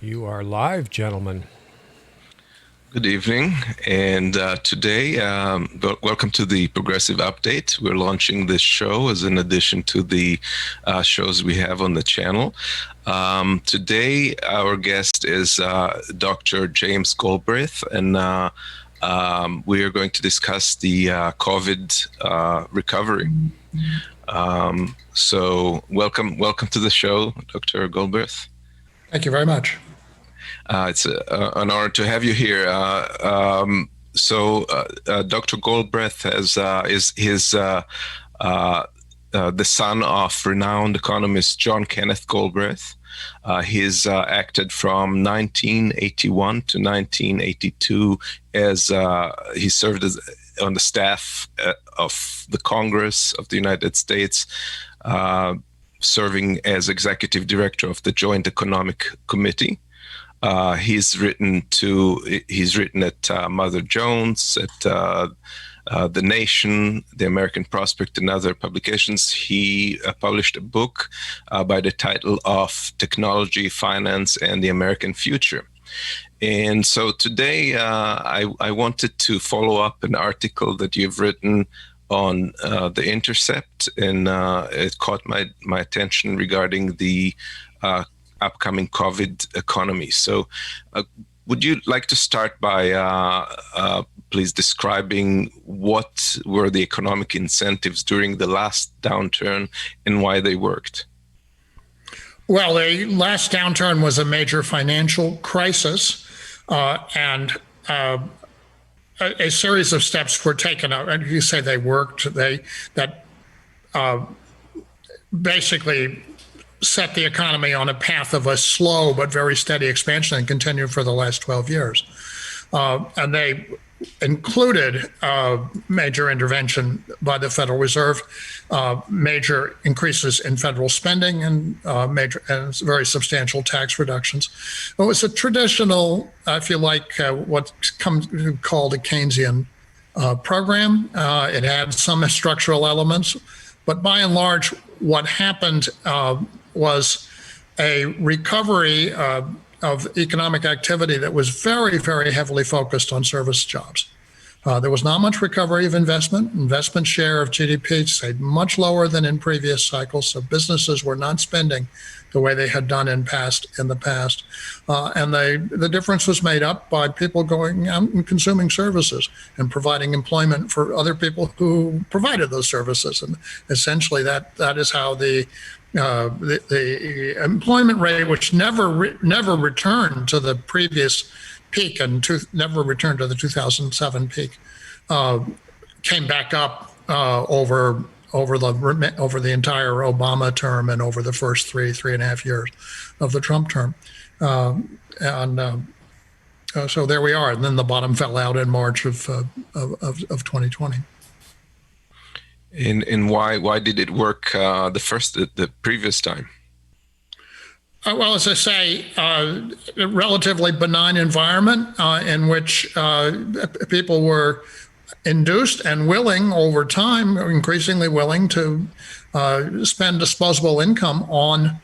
You are live, gentlemen. Good evening, and today, welcome to the Progressive Update. We're launching this show as an addition to the shows we have on the channel. Today, our guest is Dr. James Galbraith, and we are going to discuss the COVID recovery. So welcome to the show, Dr. Galbraith. Thank you very much. It's an honor to have you here. Dr. Galbraith is the son of renowned economist John Kenneth Galbraith. He's acted from 1981 to 1982 as he served on the staff of the Congress of the United States, serving as executive director of the Joint Economic Committee. He's written at Mother Jones, at The Nation, The American Prospect, and other publications. He published a book by the title of Technology, Finance, and the American Future. And so today I wanted to follow up an article that you've written on The Intercept, and it caught my attention regarding the upcoming COVID economy. So would you like to start by please describing what were the economic incentives during the last downturn and why they worked? Well, the last downturn was a major financial crisis, and a series of steps were taken. And you say they worked. That basically set the economy on a path of a slow but very steady expansion and continued for the last 12 years. And they included major intervention by the Federal Reserve, major increases in federal spending, and very substantial tax reductions. It was a traditional, if you like, what's called a Keynesian program. It had some structural elements, but by and large, what happened was a recovery of economic activity that was very, very heavily focused on service jobs. There was not much recovery of investment. Investment share of GDP stayed much lower than in previous cycles, so businesses were not spending the way they had done in the past. And the difference was made up by people going out and consuming services and providing employment for other people who provided those services. And essentially that is how the employment rate, which never returned to the previous peak and never returned to the 2007 peak, came back up over the entire Obama term and over the first three and a half years of the Trump term. So there we are. And then the bottom fell out in March of 2020. And why did it work the previous time? Well, as I say, a relatively benign environment in which people were induced and willing over time, increasingly willing to spend disposable income on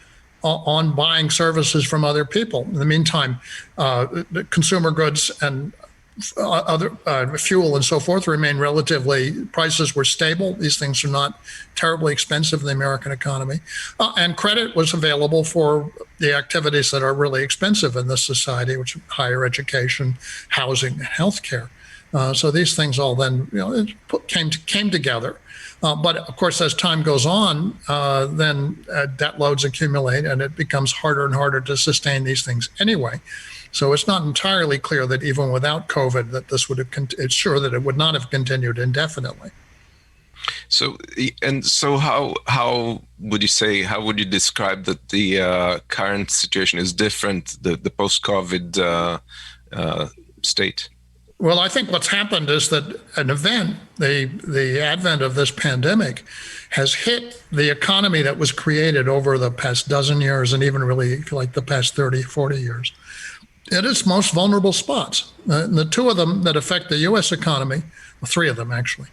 buying services from other people. In the meantime, the consumer goods and other fuel and so forth remain prices were stable. These things are not terribly expensive in the American economy. And credit was available for the activities that are really expensive in this society, which are higher education, housing, and healthcare. So these things all then came together. But of course, as time goes on, then debt loads accumulate and it becomes harder and harder to sustain these things anyway. So it's not entirely clear that even without COVID, that this would have. It's sure that it would not have continued indefinitely. So how would you say? How would you describe that the current situation is different, the post-COVID state? Well, I think what's happened is that an event, the advent of this pandemic, has hit the economy that was created over the past dozen years, and even really like the past 30, 40 years, at its most vulnerable spots. The two of them that affect the U.S. economy, well, three of them actually.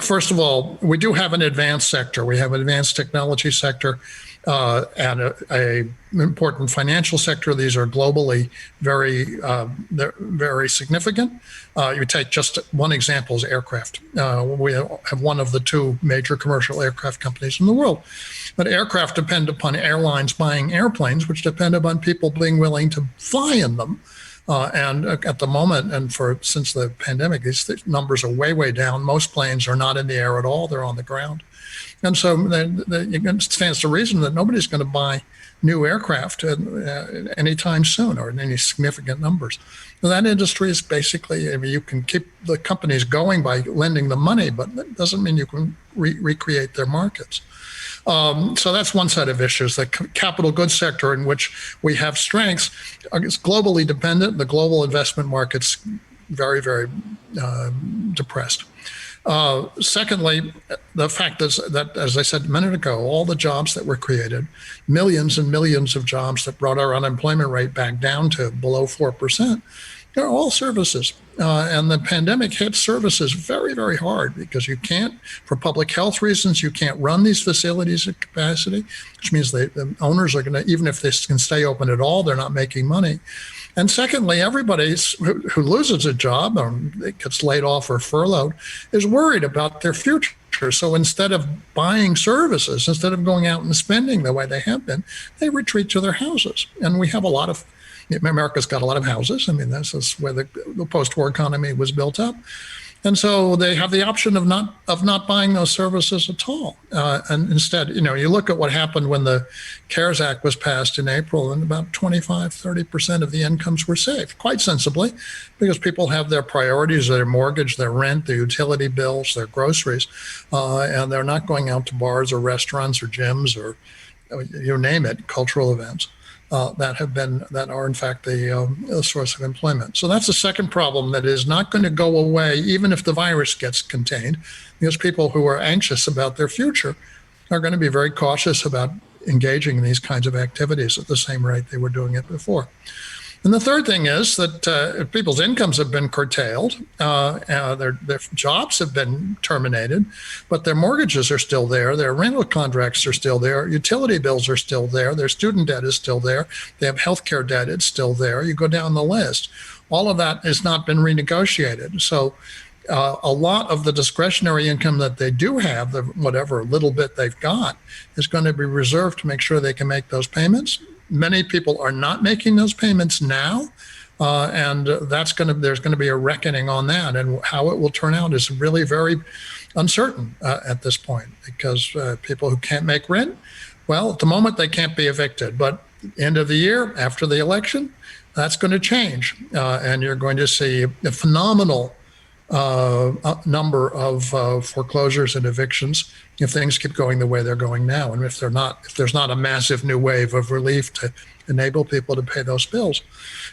First of all, we do have an advanced sector. We have an advanced technology sector and a important financial sector. These are globally very significant. You take just one example is aircraft. We have one of the two major commercial aircraft companies in the world. But aircraft depend upon airlines buying airplanes, which depend upon people being willing to fly in them. And at the moment, and since the pandemic, these numbers are way down. Most planes are not in the air at all; they're on the ground. And so it stands to reason that nobody's going to buy new aircraft anytime soon, or in any significant numbers. So that industry is basically, I mean, you can keep the companies going by lending them money, but that doesn't mean you can recreate their markets. So that's one set of issues. The capital goods sector, in which we have strengths, is globally dependent. The global investment market's very depressed. Secondly, the fact is that, as I said a minute ago, all the jobs that were created, millions and millions of jobs that brought our unemployment rate back down to below 4%, they're all services. And the pandemic hit services very hard, because you can't, for public health reasons, you can't run these facilities at capacity, which means the owners are going to, even if they can stay open at all, they're not making money. And secondly, everybody who loses a job or gets laid off or furloughed is worried about their future. So instead of buying services, instead of going out and spending the way they have been, they retreat to their houses. And we have America's got a lot of houses. I mean, that's where the post-war economy was built up. And so they have the option of not buying those services at all. And instead, you look at what happened when the CARES Act was passed in April, and about 25-30% of the incomes were saved, quite sensibly, because people have their priorities, their mortgage, their rent, their utility bills, their groceries, and they're not going out to bars or restaurants or gyms or you name it, cultural events. That are in fact the source of employment. So that's the second problem that is not going to go away even if the virus gets contained, because people who are anxious about their future are going to be very cautious about engaging in these kinds of activities at the same rate they were doing it before. And the third thing is that people's incomes have been curtailed, their jobs have been terminated, but their mortgages are still there, their rental contracts are still there, utility bills are still there, their student debt is still there, they have healthcare debt, it's still there. You go down the list. All of that has not been renegotiated. So a lot of the discretionary income that they do have, whatever little bit they've got, is going to be reserved to make sure they can make those payments. Many people are not making those payments now, and there's going to be a reckoning on that, and how it will turn out is really very uncertain at this point, because people who can't make rent, well, at the moment they can't be evicted, but end of the year, after the election, that's going to change, and you're going to see a phenomenal number of foreclosures and evictions if things keep going the way they're going now, and if there's not a massive new wave of relief to enable people to pay those bills.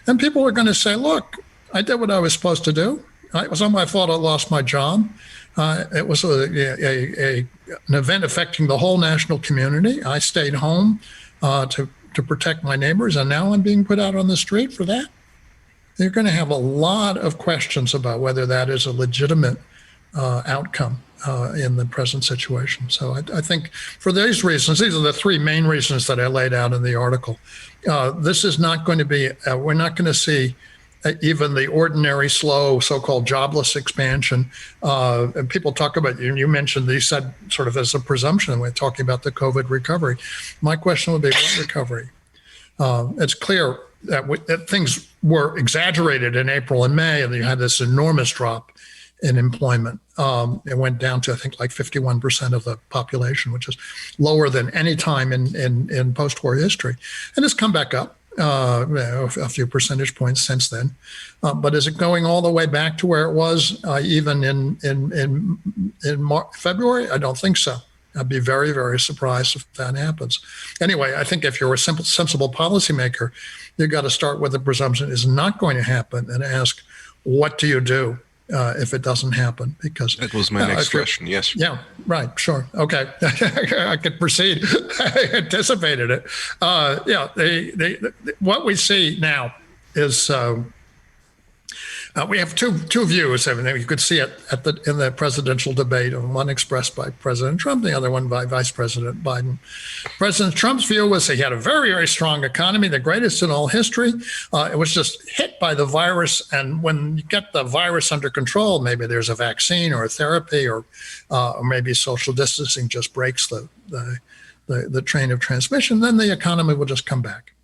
And people are going to say, look, I did what I was supposed to do. It was not my fault I lost my job. It was an event affecting the whole national community. I stayed home to protect my neighbors, and now I'm being put out on the street for that. You're going to have a lot of questions about whether that is a legitimate outcome in the present situation. So I think for these reasons, these are the three main reasons that I laid out in the article. This is not going to be, we're not going to see even the ordinary slow so-called jobless expansion. And people talk about, you mentioned, you said sort of as a presumption, we're talking about the COVID recovery. My question would be, what recovery? It's clear that things were exaggerated in April and May, and you had this enormous drop in employment. It went down to, I think, like 51% of the population, which is lower than any time in post-war history. And it's come back up a few percentage points since then. But is it going all the way back to where it was even in February? I don't think so. I'd be very surprised if that happens. Anyway, I think if you're a sensible policymaker, you've got to start with the presumption is not going to happen and ask, what do you do if it doesn't happen? Because that was my next question. Yes. Yeah. Right. Sure. Okay. I could proceed. I anticipated it. What we see now is We have two views. I mean, you could see it in the presidential debate, one expressed by President Trump, the other one by Vice President Biden. President Trump's view was he had a very, very strong economy, the greatest in all history. It was just hit by the virus, and when you get the virus under control, maybe there's a vaccine or a therapy, or maybe social distancing just breaks the train of transmission, then the economy will just come back.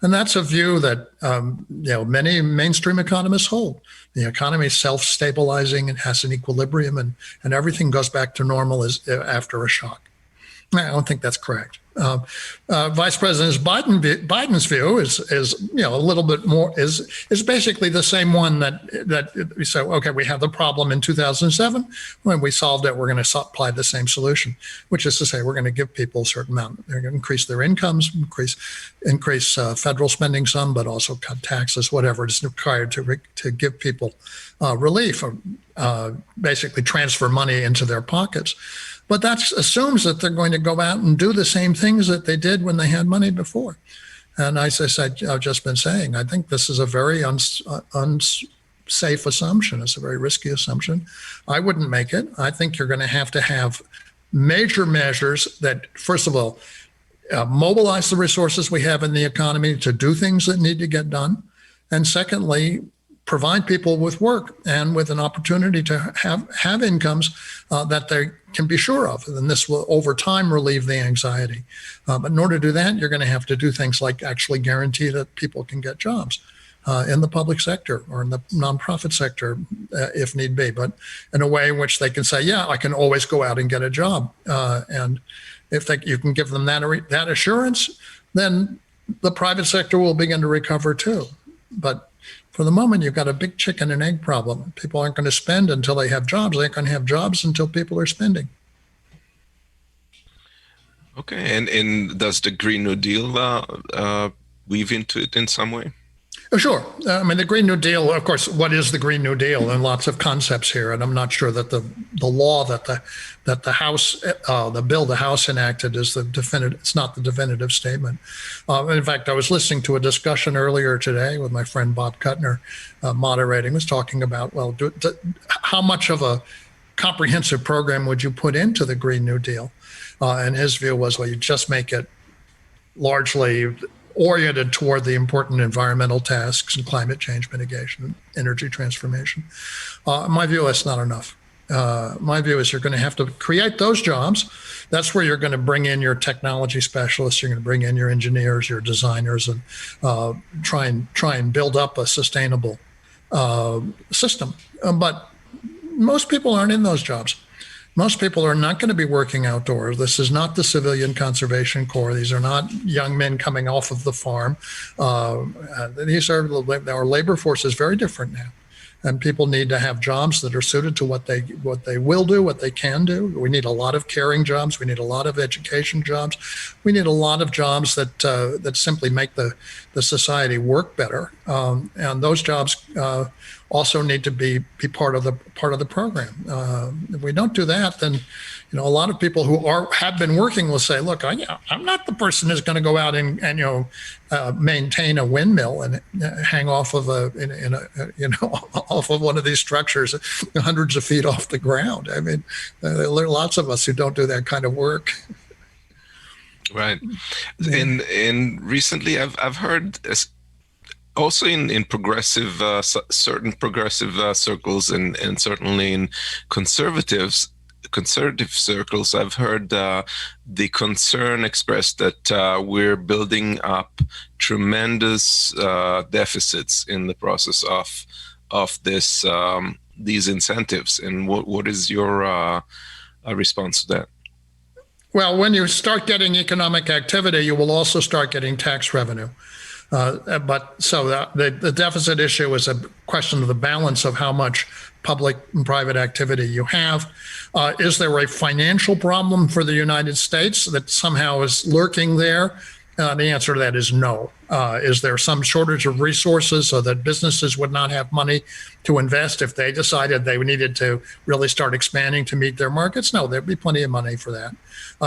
And that's a view that many mainstream economists hold. The economy is self-stabilizing and has an equilibrium, and everything goes back to normal after a shock. I don't think that's correct. Vice President Biden's view is a little bit more is basically the same one that we say, okay, we have the problem in 2007. When we solved it, we're going to apply the same solution, which is to say we're going to give people a certain amount. They're going to increase their incomes, increase federal spending some, but also cut taxes, whatever is required to give people relief, or basically transfer money into their pockets. But that assumes that they're going to go out and do the same things that they did when they had money before. And as I've just been saying, I think this is a very unsafe assumption. It's a very risky assumption. I wouldn't make it. I think you're going to have major measures that, first of all, mobilize the resources we have in the economy to do things that need to get done. And secondly, provide people with work and with an opportunity to have incomes that they can be sure of. And this will, over time, relieve the anxiety. But in order to do that, you're going to have to do things like actually guarantee that people can get jobs in the public sector or in the nonprofit sector, if need be, but in a way in which they can say, yeah, I can always go out and get a job. And if you can give them that assurance, then the private sector will begin to recover too. But for the moment, you've got a big chicken and egg problem. People aren't going to spend until they have jobs. They aren't going to have jobs until people are spending. Okay, and does the Green New Deal weave into it in some way? Sure. I mean, the Green New Deal, of course, what is the Green New Deal? And lots of concepts here. And I'm not sure that the law that the House, the bill the House enacted is the definitive, it's not the definitive statement. In fact, I was listening to a discussion earlier today with my friend Bob Kuttner, moderating, was talking about, well, how much of a comprehensive program would you put into the Green New Deal? And his view was, well, you just make it largely oriented toward the important environmental tasks and climate change mitigation, energy transformation. My view, that's not enough. My view is you're going to have to create those jobs. That's where you're going to bring in your technology specialists. You're going to bring in your engineers, your designers, and try and build up a sustainable system. But most people aren't in those jobs. Most people are not going to be working outdoors. This is not the Civilian Conservation Corps. These are not young men coming off of the farm. Our labor force is very different now. And people need to have jobs that are suited to what they will do, what they can do. We need a lot of caring jobs. We need a lot of education jobs. We need a lot of jobs that simply make the society work better. And those jobs also need to be part of the program. If we don't do that, then a lot of people who have been working will say, "Look, I'm not the person who's going to go out and maintain a windmill and hang off of off of one of these structures hundreds of feet off the ground." I mean, there are lots of us who don't do that kind of work. Right, and recently I've heard. Also in progressive, certain progressive circles and certainly in conservative circles, I've heard the concern expressed that we're building up tremendous deficits in the process of these incentives. And what is your response to that? Well, when you start getting economic activity, you will also start getting tax revenue. But the deficit issue is a question of the balance of how much public and private activity you have. Is there a financial problem for the United States that somehow is lurking there? The answer to that is no. Is there some shortage of resources so that businesses would not have money to invest if they decided they needed to really start expanding to meet their markets? No, there'd be plenty of money for that.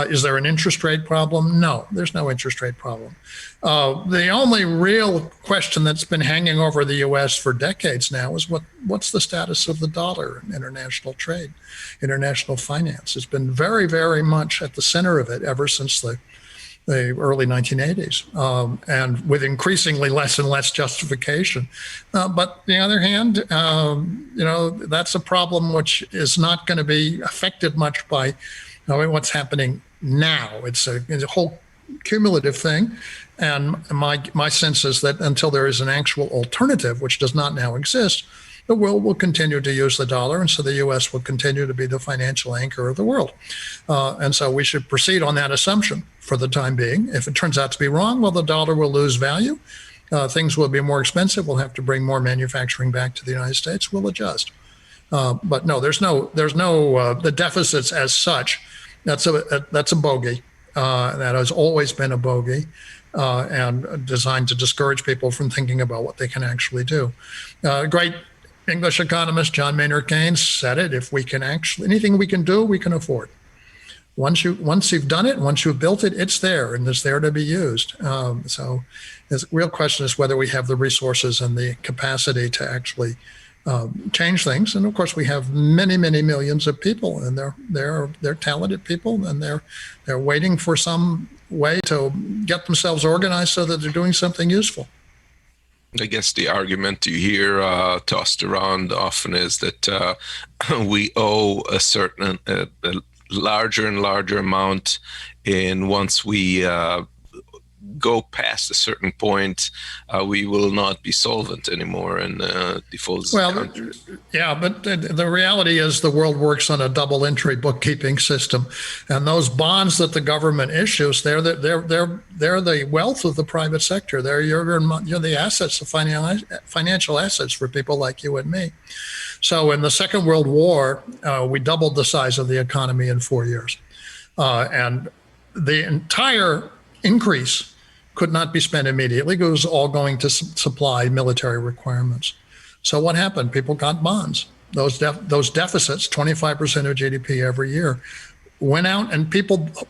Is there an interest rate problem? No, there's no interest rate problem. The only real question that's been hanging over the U.S. for decades now is what's the status of the dollar in international trade, international finance? It's been very, very much at the center of it ever since the early 1980s, and with increasingly less and less justification. But on the other hand, that's a problem which is not going to be affected much by what's happening now. It's a whole cumulative thing. And my sense is that until there is an actual alternative, which does not now exist, the world will continue to use the dollar, and so the U.S. will continue to be the financial anchor of the world. And so we should proceed on that assumption for the time being. If it turns out to be wrong, well, the dollar will lose value. Things will be more expensive. We'll have to bring more manufacturing back to the United States. We'll adjust. But no, there's no the deficits as such. That's a bogey. That has always been a bogey. And designed to discourage people from thinking about what they can actually do. Great English economist John Maynard Keynes said it: if we can anything we can do, we can afford. Once you've done it, once you've built it, it's there and it's there to be used. So the real question is whether we have the resources and the capacity to actually change things. And of course, we have many, many millions of people, and they're talented people, and they're waiting for some way to get themselves organized so that they're doing something useful. I guess the argument you hear tossed around often is that we owe a certain a larger and larger amount, and once we go past a certain point, we will not be solvent anymore and default. Well, yeah, but the reality is the world works on a double entry bookkeeping system, and those bonds that the government issues, they're the wealth of the private sector. You're the assets, the financial assets for people like you and me. So in the Second World War, we doubled the size of the economy in 4 years, and the entire increase could not be spent immediately. It was all going to supply military requirements. So what happened? People got bonds. Those deficits, 25% of GDP every year, went out, and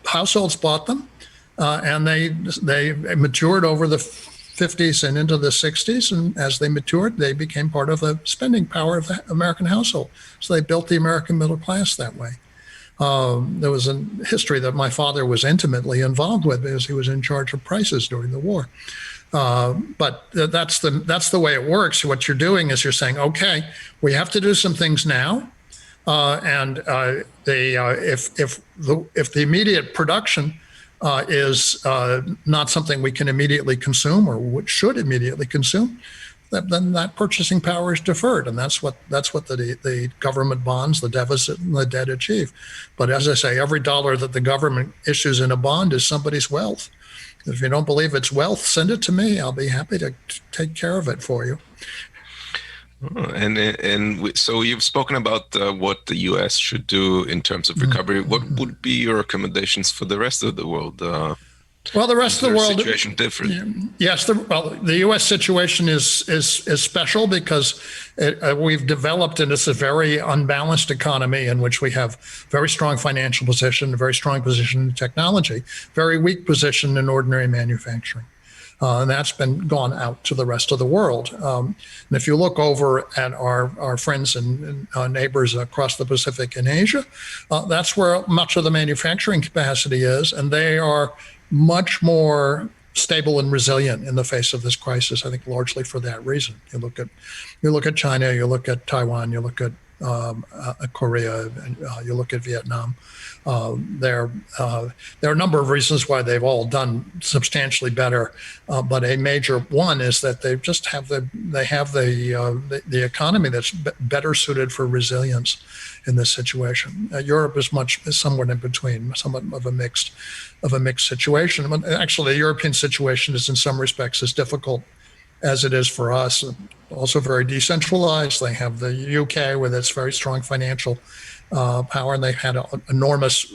households bought them, and they matured over the 50s and into the 60s. And as they matured, they became part of the spending power of the American household. So they built the American middle class that way. There was a history that my father was intimately involved with because he was in charge of prices during the war. But that's the way it works. What you're doing is you're saying, okay, we have to do some things now, and if the immediate production is not something we can immediately consume or should immediately consume, then that purchasing power is deferred, and that's what the government bonds, the deficit, and the debt achieve. But as I say, every dollar that the government issues in a bond is somebody's wealth. If you don't believe it's wealth, send it to me. I'll be happy to take care of it for you. So you've spoken about what the U.S. should do in terms of recovery. What would be your recommendations for the rest of the world? Well, the rest of the world situation different. Yes, the U.S. situation is special because we've developed, and it's a very unbalanced economy in which we have very strong financial position, a very strong position in technology, very weak position in ordinary manufacturing. And that's been gone out to the rest of the world. And if you look over at our friends and neighbors across the Pacific and Asia, that's where much of the manufacturing capacity is, and they are much more stable and resilient in the face of this crisis. I think largely for that reason. You look at China, you look at Taiwan, you look at Korea, you look at Vietnam. There are a number of reasons why they've all done substantially better, but a major one is that they just have the economy that's better suited for resilience in this situation. Europe is somewhat in between, somewhat of a mixed situation. But actually, the European situation is in some respects as difficult as it is for us. Also very decentralized. They have the UK with its very strong financial power, and they've had enormous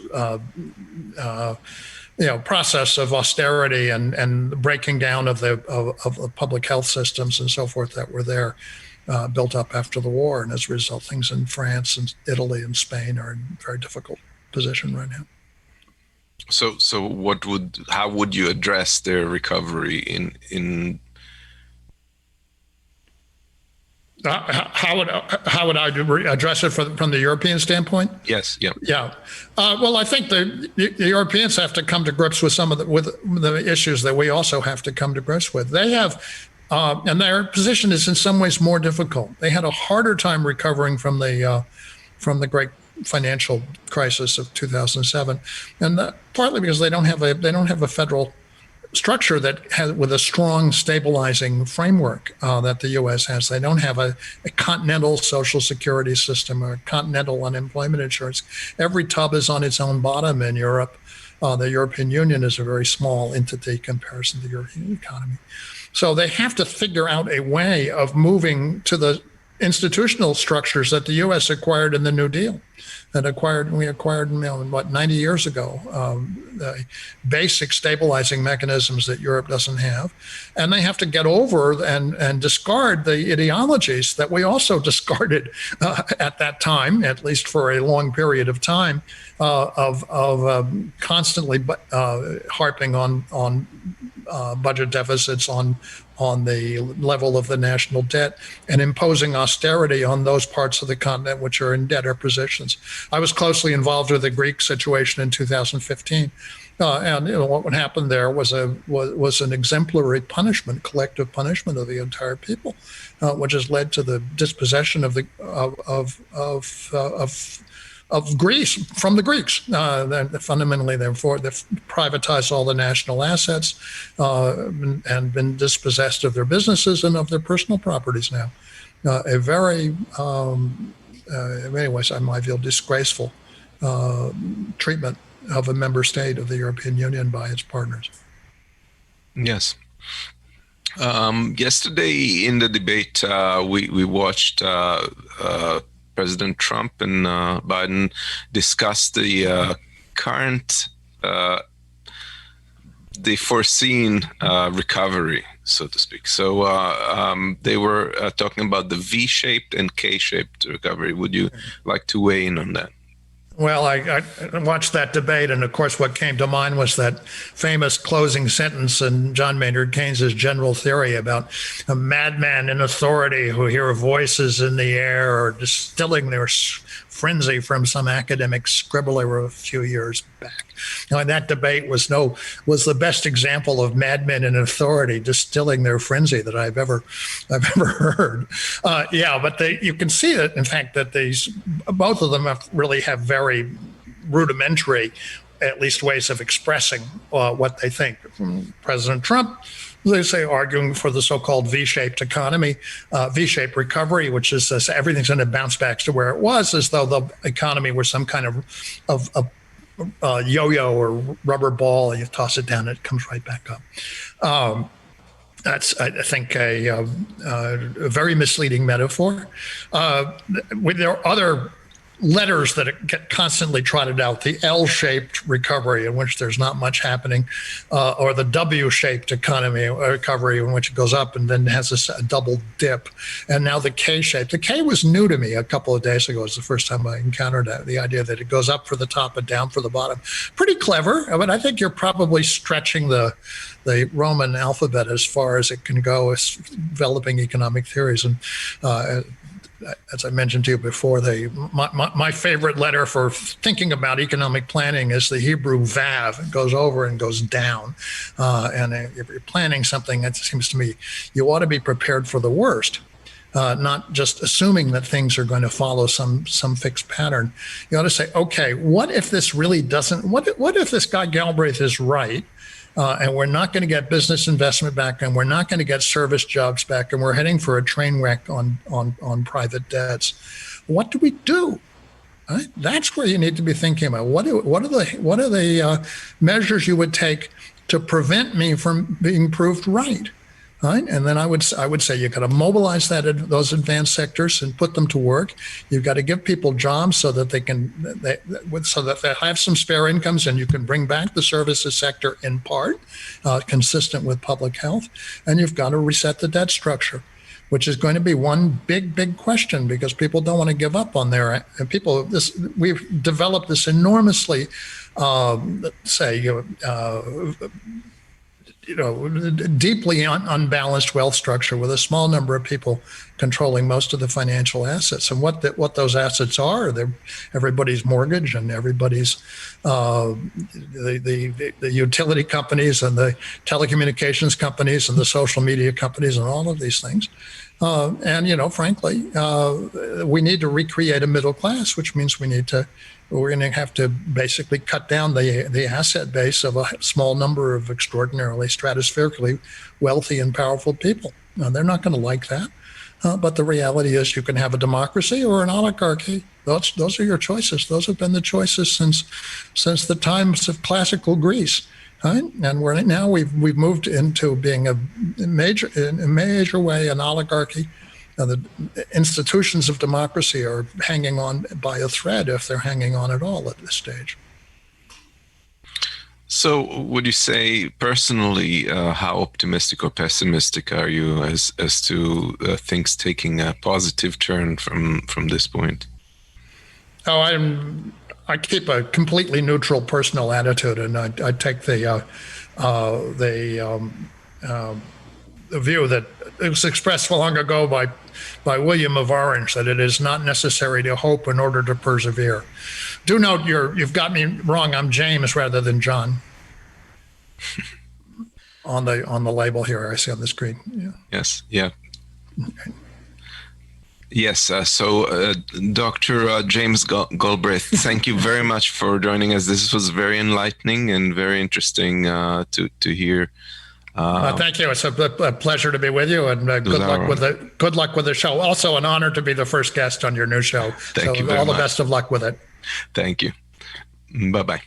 process of austerity and breaking down of the public health systems and so forth that were there, built up after the war. And as a result, things in France and Italy and Spain are in a very difficult position right now. So how would you address their recovery in how would I address it from the European standpoint? Yes. Yeah. Yeah. Well, I think the Europeans have to come to grips with some of the issues that we also have to come to grips with. They have, and their position is in some ways more difficult. They had a harder time recovering from the great financial crisis of 2007, and partly because they don't have a federal structure that has with a strong stabilizing framework that the U.S. has. They don't have a continental social security system or a continental unemployment insurance. Every tub is on its own bottom in Europe. The European Union is a very small entity in comparison to the European economy. So they have to figure out a way of moving to the institutional structures that the U.S. acquired in the New Deal. We acquired 90 years ago, the basic stabilizing mechanisms that Europe doesn't have. And they have to get over and discard the ideologies that we also discarded at that time, at least for a long period of time, of constantly harping on budget deficits, on the level of the national debt, and imposing austerity on those parts of the continent which are in debtor positions. I was closely involved with the Greek situation in 2015, and what would happen there was an exemplary punishment, collective punishment of the entire people, which has led to the dispossession of Greece from the Greeks. Fundamentally, therefore, they've privatized all the national assets and been dispossessed of their businesses and of their personal properties now. A very, in many ways, in my view, disgraceful treatment of a member state of the European Union by its partners. Yes. Yesterday in the debate, we watched President Trump and Biden discuss the current, the foreseen recovery, so to speak. So they were talking about the V-shaped and K-shaped recovery. Would you like to weigh in on that? Well, I watched that debate, and of course what came to mind was that famous closing sentence in John Maynard Keynes's general theory about a madman in authority who hear voices in the air or distilling their frenzy from some academic scribble a few years back. And that debate was the best example of madmen in authority distilling their frenzy that I've ever heard. But you can see that, in fact, that both of them really have very rudimentary, at least, ways of expressing what they think. President Trump, they say, arguing for the so-called V-shaped economy, V-shaped recovery, which is this, everything's going to bounce back to where it was, as though the economy were some kind of yo-yo or rubber ball. You toss it down, it comes right back up. That's, I think, a very misleading metaphor. There are other letters that get constantly trotted out: the L-shaped recovery, in which there's not much happening, or the W-shaped economy recovery, in which it goes up and then has a double dip, and now the K-shaped. The K was new to me a couple of days ago. It was the first time I encountered that, the idea that it goes up for the top and down for the bottom. Pretty clever. I mean, I think you're probably stretching the Roman alphabet as far as it can go as developing economic theories. And as I mentioned to you before, my favorite letter for thinking about economic planning is the Hebrew vav. It goes over and goes down. And if you're planning something, it seems to me you ought to be prepared for the worst, not just assuming that things are going to follow some fixed pattern. You ought to say, okay, what if this really doesn't? What if this guy Galbraith is right? And we're not going to get business investment back, and we're not going to get service jobs back, and we're heading for a train wreck on private debts. What do we do? Right? That's where you need to be thinking about what are the measures you would take to prevent me from being proved right. Right? And then I would say you got to mobilize those advanced sectors and put them to work. You've got to give people jobs so that they have some spare incomes, and you can bring back the services sector in part, consistent with public health. And you've got to reset the debt structure, which is going to be one big question, because people don't want to give up on their people. We've developed this enormously, deeply unbalanced wealth structure with a small number of people controlling most of the financial assets. And what those assets are, they're everybody's mortgage and everybody's the utility companies and the telecommunications companies and the social media companies and all of these things. Frankly, we need to recreate a middle class, which means we're going to have to basically cut down the asset base of a small number of extraordinarily stratospherically wealthy and powerful people. Now, they're not going to like that. But the reality is you can have a democracy or an oligarchy. Those are your choices. Those have been the choices since the times of classical Greece. Right? And we've moved into being in a major way an oligarchy. The institutions of democracy are hanging on by a thread, if they're hanging on at all at this stage. So would you say personally, how optimistic or pessimistic are you as to things taking a positive turn from this point? Oh, I keep a completely neutral personal attitude, and I take the view that it was expressed long ago by William of Orange, that it is not necessary to hope in order to persevere. Do note you've got me wrong. I'm James rather than John. on the label here, I see on the screen. Yeah. Yes. Yeah. Okay. Yes. So, Dr. James Galbraith, thank you very much for joining us. This was very enlightening and very interesting to hear. Thank you. It's a pleasure to be with you, and good luck with the show. Also, an honor to be the first guest on your new show. Thank you very all much. The best of luck with it. Thank you. Bye-bye.